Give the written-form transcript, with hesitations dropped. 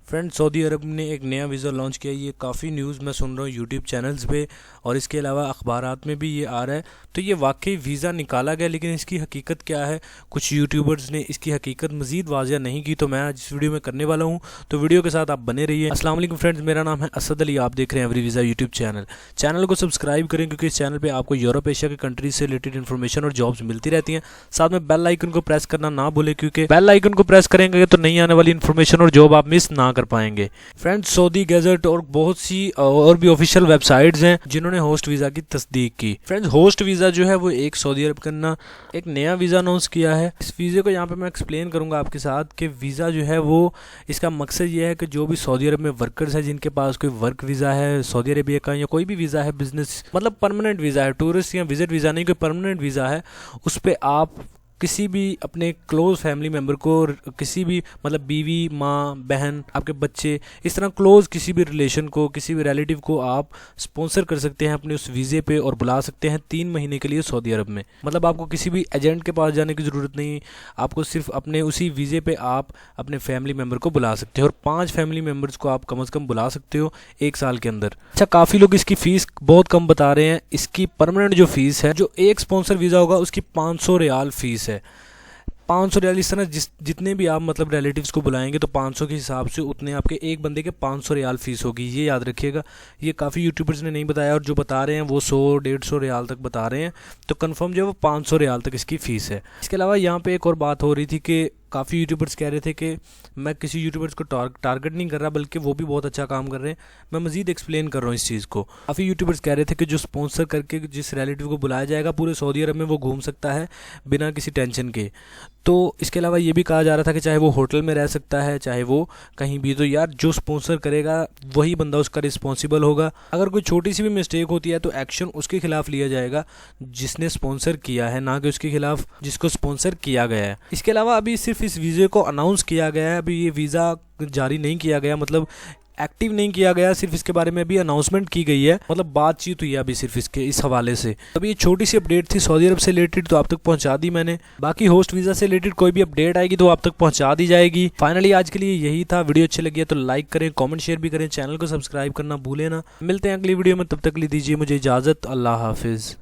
Friend, Saudi अरब ने एक नया वीज़ा लॉन्च किया। ये काफ़ी न्यूज़ मैं सुन रहा हूँ यूट्यूब चैनल्स पे और इसके अलावा अखबारात में भी ये आ रहा है। तो ये वाकई वीज़ा निकाला गया, लेकिन इसकी हकीकत क्या है, कुछ यूट्यूबर्स ने इसकी हकीकत मज़ीद वाज़िया नहीं की। तो मैं आज इस वीडियो में करने वाला हूँ, तो वीडियो के साथ आप बने रहिए। अस्सलाम वालेकुम फ्रेंड्स, मेरा नाम है असद अली, आप देख रहे हैं एवरी वीज़ा यूट्यूब चैनल को सब्सक्राइब करें, क्योंकि इस चैनल पर आपको यूरोप एशिया के कंट्रीज से रिलेटेड इन्फॉर्मेशन और जॉब्स मिलती रहती हैं। साथ में बेल आइकन को प्रेस करना ना भूलें, क्योंकि बेल आइकन को प्रेस करेंगे तो नई आने वाली इन्फॉर्मेशन और जॉब आप मिस ना कर पाएंगे। फ्रेंड्स, सऊदी गैजेट और बहुत सी और भी ऑफिशियल वेबसाइट्स हैं जिन्होंने होस्ट वीज़ा की तस्दीक की। फ्रेंड्स, होस्ट वीज़ा जो है वो एक सऊदी अरब का एक नया वीज़ा अनाउंस किया है। इस वीज़े को यहाँ पे मैं एक्सप्लेन करूँगा आपके साथ कि वीज़ा जो है वो इसका मकसद ये है कि जो भी सऊदी अरब में वर्कर्स हैं, जिनके पास कोई वर्क वीज़ा है सऊदी अरेबिया का, या कोई भी वीज़ा है बिजनेस, मतलब परमानेंट वीज़ा है, टूरिस्ट या विजिट वीज़ा नहीं, कोई परमानेंट वीज़ा है, उस पर आप किसी भी अपने क्लोज फैमिली मेम्बर को, किसी भी मतलब बीवी, माँ, बहन, आपके बच्चे, इस तरह क्लोज किसी भी रिलेशन को, किसी भी रिलेटिव को आप स्पॉन्सर कर सकते हैं अपने उस वीज़े पे और बुला सकते हैं 3 महीने के लिए सऊदी अरब में। मतलब आपको किसी भी एजेंट के पास जाने की ज़रूरत नहीं, आपको सिर्फ अपने उसी वीज़े पे आप अपने फैमिली मेम्बर को बुला सकते हो और 5 फैमिली मेम्बर्स को आप कम से कम बुला सकते हो 1 साल के अंदर। अच्छा, काफ़ी लोग इसकी फ़ीस बहुत कम बता रहे हैं। इसकी परमानेंट जो फ़ीस है, जो एक स्पॉन्सर वीज़ा होगा उसकी 500 रियाल फ़ीस है। 500 रियाल। इस तरह जितने भी आप मतलब रिलेटिव्स को बुलाएंगे तो 500 के हिसाब से उतने आपके एक बंदे के 500 रियाल फ़ीस होगी। ये याद रखिएगा, ये काफ़ी यूट्यूबर्स ने नहीं बताया और जो बता रहे हैं वो 100-150 रियाल तक बता रहे हैं। तो कंफर्म जो है वो 500 रियाल तक इसकी फ़ीस है। इसके अलावा यहाँ पे एक और बात हो रही थी कि काफ़ी यूट्यूबर्स कह रहे थे कि मैं किसी यूट्यूबर्स को टारगेट नहीं कर रहा, बल्कि वो भी बहुत अच्छा काम कर रहे हैं। मैं मज़ीद एक्सप्लेन कर रहा हूँ इस चीज़ को। काफ़ी यूट्यूबर्स कह रहे थे कि जो स्पॉन्सर करके जिस रिलेटिव को बुलाया जाएगा पूरे सऊदी अरब में वो घूम सकता है बिना किसी टेंशन के। तो इसके अलावा ये भी कहा जा रहा था कि चाहे वो होटल में रह सकता है, चाहे वो कहीं भी, तो यार जो स्पॉन्सर करेगा वही बंदा उसका रिस्पॉन्सिबल होगा। अगर कोई छोटी सी भी मिस्टेक होती है तो एक्शन उसके खिलाफ लिया जाएगा जिसने स्पॉन्सर किया है, ना कि उसके खिलाफ जिसको स्पॉन्सर किया गया है। इसके अलावा अभी सिर्फ इस वीज़े को अनाउंस किया गया है, अभी ये वीज़ा जारी नहीं किया गया, मतलब एक्टिव नहीं किया गया, सिर्फ इसके बारे में अभी अनाउंसमेंट की गई है, मतलब बातचीत हुई है अभी सिर्फ इस हवाले से। अभी ये छोटी सी अपडेट थी सऊदी अरब से रिलेटेड, तो आप तक पहुंचा दी मैंने। बाकी होस्ट वीज़ा से रिलेटेड कोई भी अपडेट आएगी तो आप तक पहुंचा दी जाएगी। फाइनली आज के लिए यही था। वीडियो अच्छी लगी है तो लाइक करें, कॉमेंट शेयर भी करें, चैनल को सब्सक्राइब करना भूलें ना। मिलते हैं अगली वीडियो में, तब तक ले दीजिए मुझे इजाज़त। अल्लाह हाफिज़।